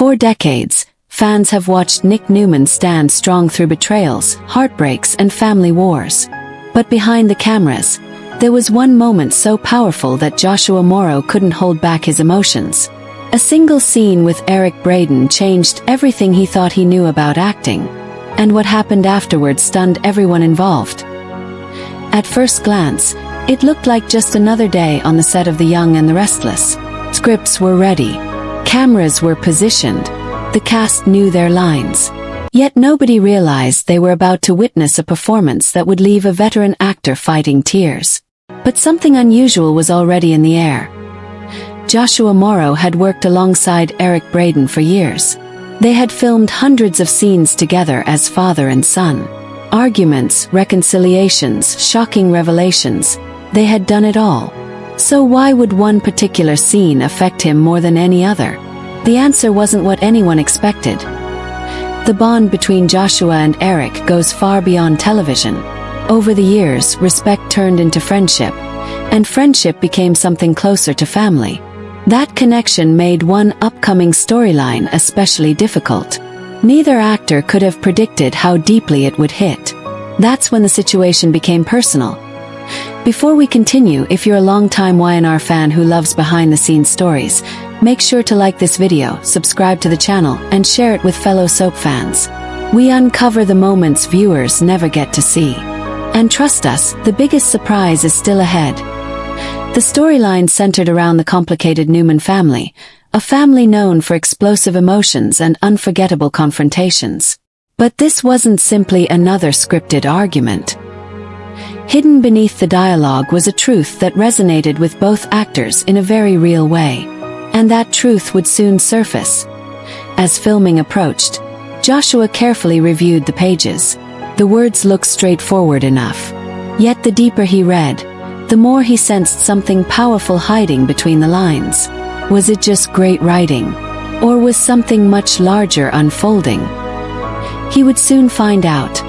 For decades, fans have watched Nick Newman stand strong through betrayals, heartbreaks, and family wars. But behind the cameras, there was one moment so powerful that Joshua Morrow couldn't hold back his emotions. A single scene with Eric Braeden changed everything he thought he knew about acting, and what happened afterwards stunned everyone involved. At first glance, it looked like just another day on the set of The Young and the Restless. Scripts were ready. Cameras were positioned. The cast knew their lines. Yet nobody realized they were about to witness a performance that would leave a veteran actor fighting tears. But something unusual was already in the air. Joshua Morrow had worked alongside Eric Braeden for years. They had filmed hundreds of scenes together as father and son. Arguments, reconciliations, shocking revelations. They had done it all. So why would one particular scene affect him more than any other? The answer wasn't what anyone expected. The bond between Joshua and Eric goes far beyond television. Over the years, respect turned into friendship, and friendship became something closer to family. That connection made one upcoming storyline especially difficult. Neither actor could have predicted how deeply it would hit. That's when the situation became personal. Before we continue, if you're a longtime Y&R fan who loves behind-the-scenes stories, make sure to like this video, subscribe to the channel, and share it with fellow soap fans. We uncover the moments viewers never get to see. And trust us, the biggest surprise is still ahead. The storyline centered around the complicated Newman family, a family known for explosive emotions and unforgettable confrontations. But this wasn't simply another scripted argument. Hidden beneath the dialogue was a truth that resonated with both actors in a very real way. And that truth would soon surface. As filming approached, Joshua carefully reviewed the pages. The words looked straightforward enough. Yet the deeper he read, the more he sensed something powerful hiding between the lines. Was it just great writing? Or was something much larger unfolding? He would soon find out.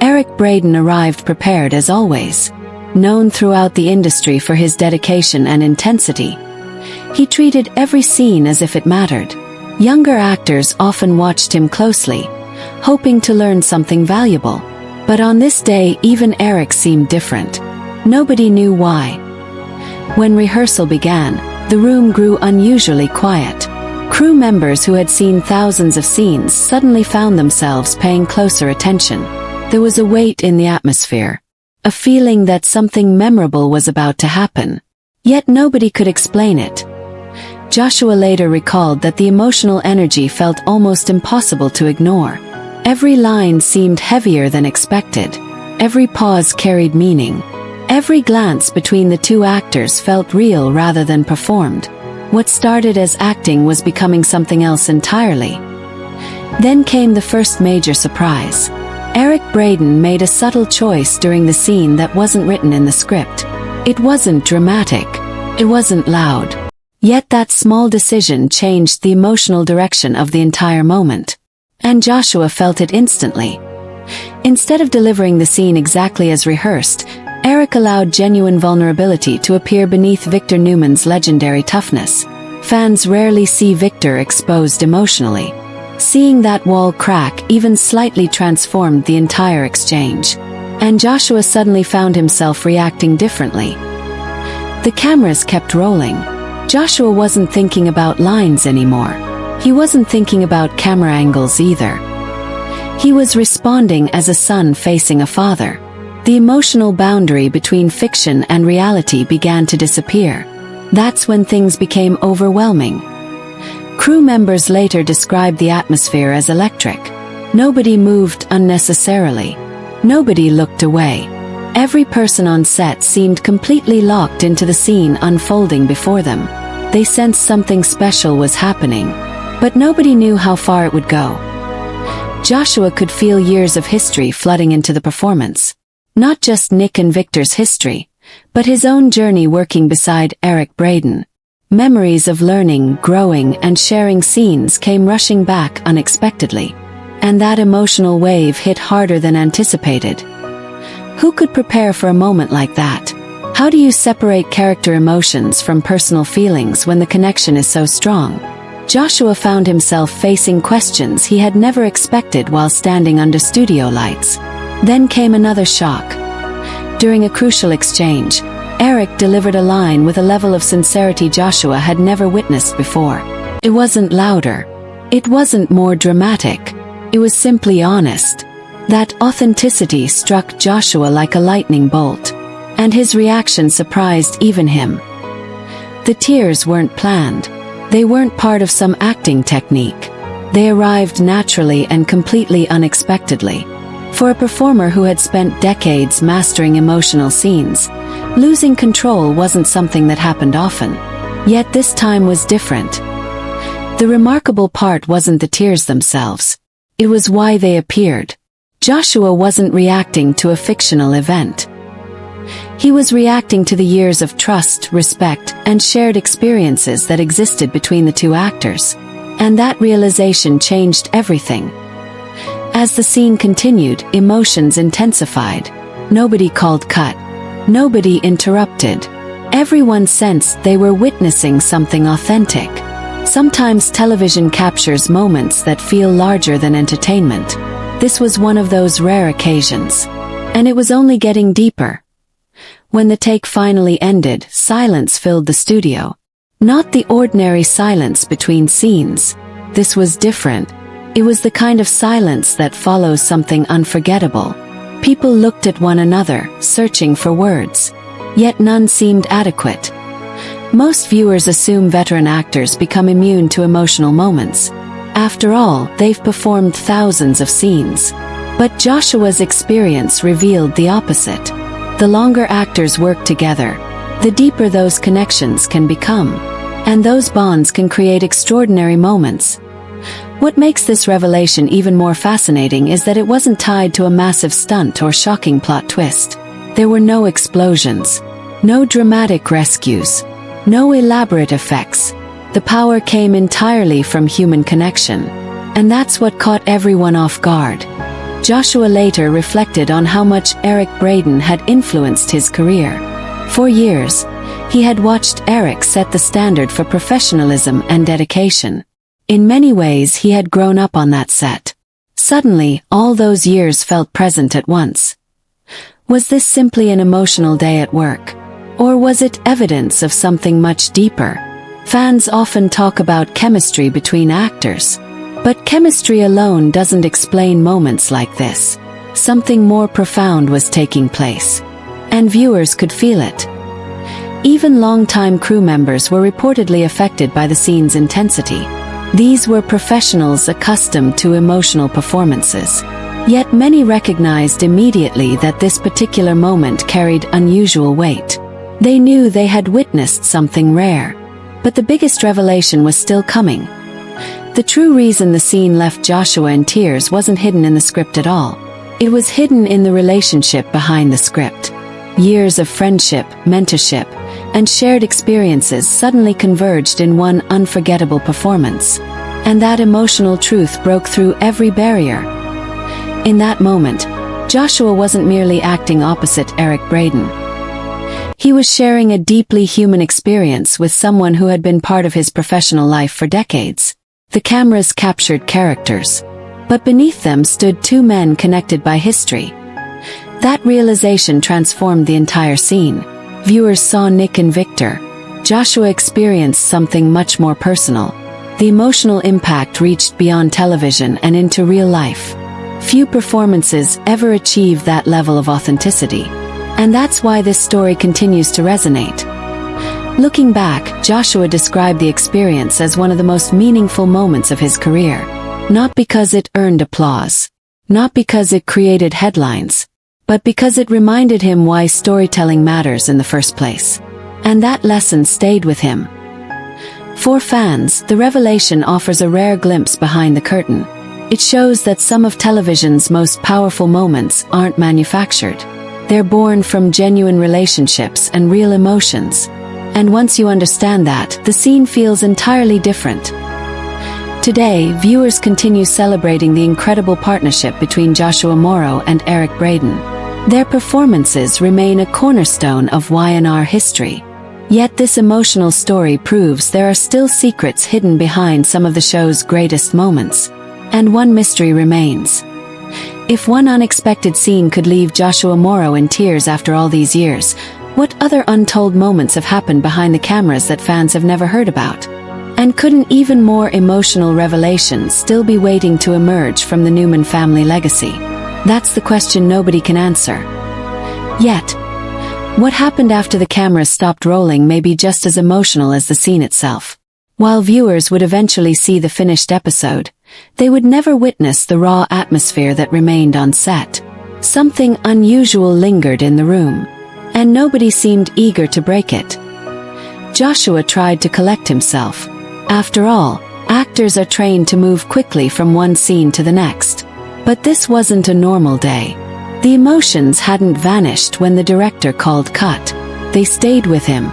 Eric Braeden arrived prepared as always. Known throughout the industry for his dedication and intensity, he treated every scene as if it mattered. Younger actors often watched him closely, hoping to learn something valuable. But on this day, even Eric seemed different. Nobody knew why. When rehearsal began, the room grew unusually quiet. Crew members who had seen thousands of scenes suddenly found themselves paying closer attention. There was a weight in the atmosphere, a feeling that something memorable was about to happen. Yet nobody could explain it. Joshua later recalled that the emotional energy felt almost impossible to ignore. Every line seemed heavier than expected. Every pause carried meaning. Every glance between the two actors felt real rather than performed. What started as acting was becoming something else entirely. Then came the first major surprise. Eric Braeden made a subtle choice during the scene that wasn't written in the script. It wasn't dramatic. It wasn't loud. Yet that small decision changed the emotional direction of the entire moment. And Joshua felt it instantly. Instead of delivering the scene exactly as rehearsed, Eric allowed genuine vulnerability to appear beneath Victor Newman's legendary toughness. Fans rarely see Victor exposed emotionally. Seeing that wall crack even slightly transformed the entire exchange. And Joshua suddenly found himself reacting differently. The cameras kept rolling. Joshua wasn't thinking about lines anymore. He wasn't thinking about camera angles either. He was responding as a son facing a father. The emotional boundary between fiction and reality began to disappear. That's when things became overwhelming. Crew members later described the atmosphere as electric. Nobody moved unnecessarily. Nobody looked away. Every person on set seemed completely locked into the scene unfolding before them. They sensed something special was happening, but nobody knew how far it would go. Joshua could feel years of history flooding into the performance. Not just Nick and Victor's history, but his own journey working beside Eric Braeden. Memories of learning, growing, and sharing scenes came rushing back unexpectedly. And that emotional wave hit harder than anticipated. Who could prepare for a moment like that? How do you separate character emotions from personal feelings when the connection is so strong? Joshua found himself facing questions he had never expected while standing under studio lights. Then came another shock. During a crucial exchange, Eric delivered a line with a level of sincerity Joshua had never witnessed before. It wasn't louder. It wasn't more dramatic. It was simply honest. That authenticity struck Joshua like a lightning bolt, and his reaction surprised even him. The tears weren't planned. They weren't part of some acting technique. They arrived naturally and completely unexpectedly. For a performer who had spent decades mastering emotional scenes, losing control wasn't something that happened often. Yet this time was different. The remarkable part wasn't the tears themselves. It was why they appeared. Joshua wasn't reacting to a fictional event. He was reacting to the years of trust, respect, and shared experiences that existed between the two actors. And that realization changed everything. As the scene continued, emotions intensified. Nobody called cut. Nobody interrupted. Everyone sensed they were witnessing something authentic. Sometimes television captures moments that feel larger than entertainment. This was one of those rare occasions. And it was only getting deeper. When the take finally ended, silence filled the studio. Not the ordinary silence between scenes. This was different. It was the kind of silence that follows something unforgettable. People looked at one another, searching for words. Yet none seemed adequate. Most viewers assume veteran actors become immune to emotional moments. After all, they've performed thousands of scenes. But Joshua's experience revealed the opposite. The longer actors work together, the deeper those connections can become. And those bonds can create extraordinary moments. What makes this revelation even more fascinating is that it wasn't tied to a massive stunt or shocking plot twist. There were no explosions, no dramatic rescues, no elaborate effects. The power came entirely from human connection. And that's what caught everyone off guard. Joshua later reflected on how much Eric Braeden had influenced his career. For years, he had watched Eric set the standard for professionalism and dedication. In many ways he had grown up on that set. Suddenly, all those years felt present at once. Was this simply an emotional day at work? Or was it evidence of something much deeper? Fans often talk about chemistry between actors. But chemistry alone doesn't explain moments like this. Something more profound was taking place. And viewers could feel it. Even longtime crew members were reportedly affected by the scene's intensity. These were professionals accustomed to emotional performances. Yet many recognized immediately that this particular moment carried unusual weight. They knew they had witnessed something rare. But the biggest revelation was still coming. The true reason the scene left Joshua in tears wasn't hidden in the script at all. It was hidden in the relationship behind the script. Years of friendship, mentorship, and shared experiences suddenly converged in one unforgettable performance. And that emotional truth broke through every barrier. In that moment, Joshua wasn't merely acting opposite Eric Braeden. He was sharing a deeply human experience with someone who had been part of his professional life for decades. The cameras captured characters, but beneath them stood two men connected by history. That realization transformed the entire scene. Viewers saw Nick and Victor. Joshua experienced something much more personal. The emotional impact reached beyond television and into real life. Few performances ever achieve that level of authenticity. And that's why this story continues to resonate. Looking back, Joshua described the experience as one of the most meaningful moments of his career. Not because it earned applause. Not because it created headlines. But because it reminded him why storytelling matters in the first place. And that lesson stayed with him. For fans, the revelation offers a rare glimpse behind the curtain. It shows that some of television's most powerful moments aren't manufactured. They're born from genuine relationships and real emotions. And once you understand that, the scene feels entirely different. Today, viewers continue celebrating the incredible partnership between Joshua Morrow and Eric Braeden. Their performances remain a cornerstone of Y&R history. Yet this emotional story proves there are still secrets hidden behind some of the show's greatest moments. And one mystery remains. If one unexpected scene could leave Joshua Morrow in tears after all these years, what other untold moments have happened behind the cameras that fans have never heard about? And couldn't even more emotional revelations still be waiting to emerge from the Newman family legacy? That's the question nobody can answer. Yet, what happened after the cameras stopped rolling may be just as emotional as the scene itself. While viewers would eventually see the finished episode, they would never witness the raw atmosphere that remained on set. Something unusual lingered in the room, and nobody seemed eager to break it. Joshua tried to collect himself. After all, actors are trained to move quickly from one scene to the next. But this wasn't a normal day. The emotions hadn't vanished when the director called cut. They stayed with him,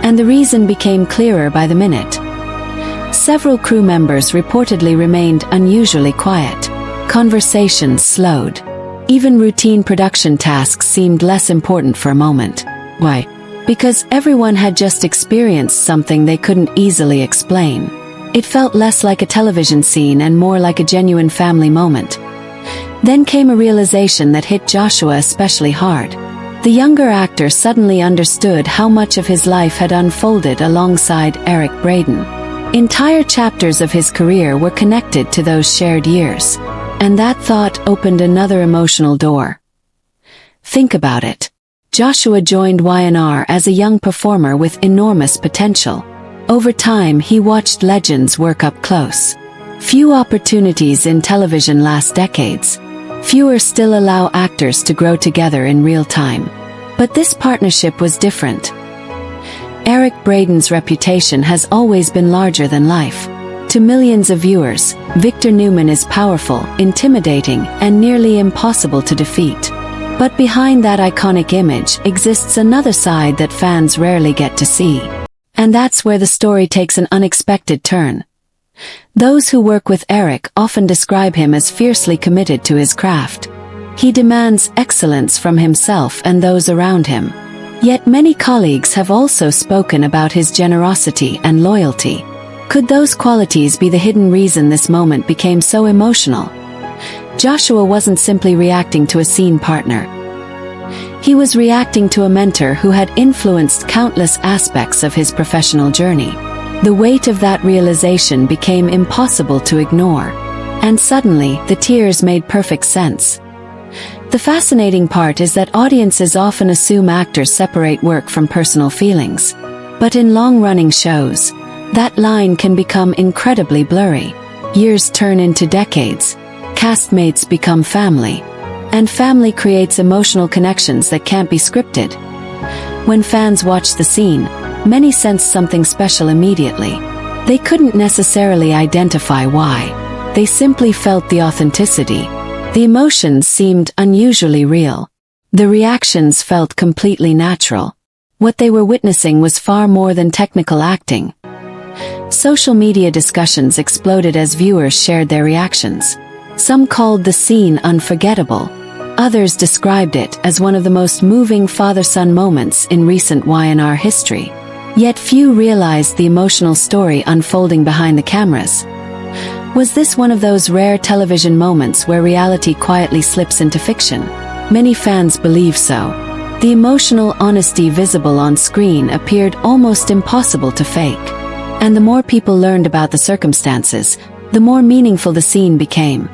and the reason became clearer by the minute. Several crew members reportedly remained unusually quiet. Conversations slowed. Even routine production tasks seemed less important for a moment. Why? Because everyone had just experienced something they couldn't easily explain. It felt less like a television scene and more like a genuine family moment. Then came a realization that hit Joshua especially hard. The younger actor suddenly understood how much of his life had unfolded alongside Eric Braeden. Entire chapters of his career were connected to those shared years. And that thought opened another emotional door. Think about it. Joshua joined Y&R as a young performer with enormous potential. Over time, he watched legends work up close. Few opportunities in television last decades. Fewer still allow actors to grow together in real time. But this partnership was different. Eric Braeden's reputation has always been larger than life. To millions of viewers, Victor Newman is powerful, intimidating, and nearly impossible to defeat. But behind that iconic image exists another side that fans rarely get to see. And that's where the story takes an unexpected turn. Those who work with Eric often describe him as fiercely committed to his craft. He demands excellence from himself and those around him. Yet many colleagues have also spoken about his generosity and loyalty. Could those qualities be the hidden reason this moment became so emotional? Joshua wasn't simply reacting to a scene partner. He was reacting to a mentor who had influenced countless aspects of his professional journey. The weight of that realization became impossible to ignore. And suddenly, the tears made perfect sense. The fascinating part is that audiences often assume actors separate work from personal feelings. But in long-running shows, that line can become incredibly blurry. Years turn into decades. Castmates become family. And family creates emotional connections that can't be scripted. When fans watch the scene, many sense something special immediately. They couldn't necessarily identify why. They simply felt the authenticity. The emotions seemed unusually real. The reactions felt completely natural. What they were witnessing was far more than technical acting. Social media discussions exploded as viewers shared their reactions. Some called the scene unforgettable. Others described it as one of the most moving father-son moments in recent Y&R history. Yet few realized the emotional story unfolding behind the cameras. Was this one of those rare television moments where reality quietly slips into fiction? Many fans believe so. The emotional honesty visible on screen appeared almost impossible to fake. And the more people learned about the circumstances, the more meaningful the scene became.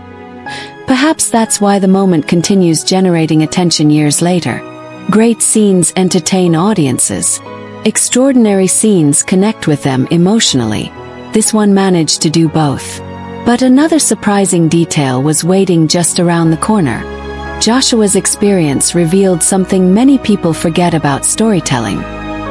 Perhaps that's why the moment continues generating attention years later. Great scenes entertain audiences. Extraordinary scenes connect with them emotionally. This one managed to do both. But another surprising detail was waiting just around the corner. Joshua's experience revealed something many people forget about storytelling.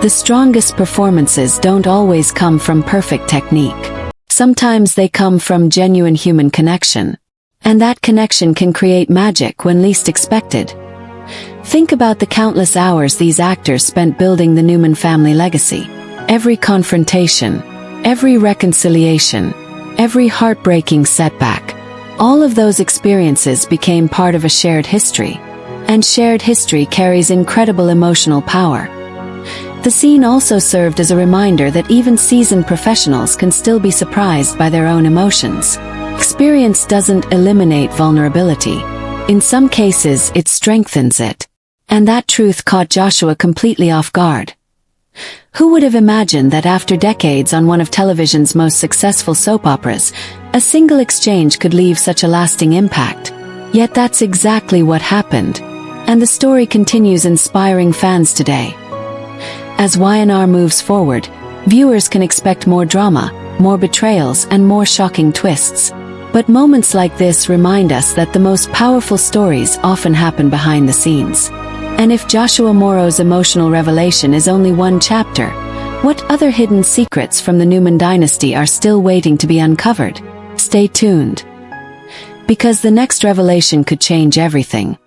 The strongest performances don't always come from perfect technique. Sometimes they come from genuine human connection. And that connection can create magic when least expected. Think about the countless hours these actors spent building the Newman family legacy. Every confrontation, every reconciliation, every heartbreaking setback. All of those experiences became part of a shared history. And shared history carries incredible emotional power. The scene also served as a reminder that even seasoned professionals can still be surprised by their own emotions. Experience doesn't eliminate vulnerability. In some cases, it strengthens it. And that truth caught Joshua completely off guard. Who would have imagined that after decades on one of television's most successful soap operas, a single exchange could leave such a lasting impact? Yet that's exactly what happened. And the story continues inspiring fans today. As Y&R moves forward, viewers can expect more drama, more betrayals, and more shocking twists. But moments like this remind us that the most powerful stories often happen behind the scenes. And if Joshua Morrow's emotional revelation is only one chapter, what other hidden secrets from the Newman dynasty are still waiting to be uncovered? Stay tuned. Because the next revelation could change everything.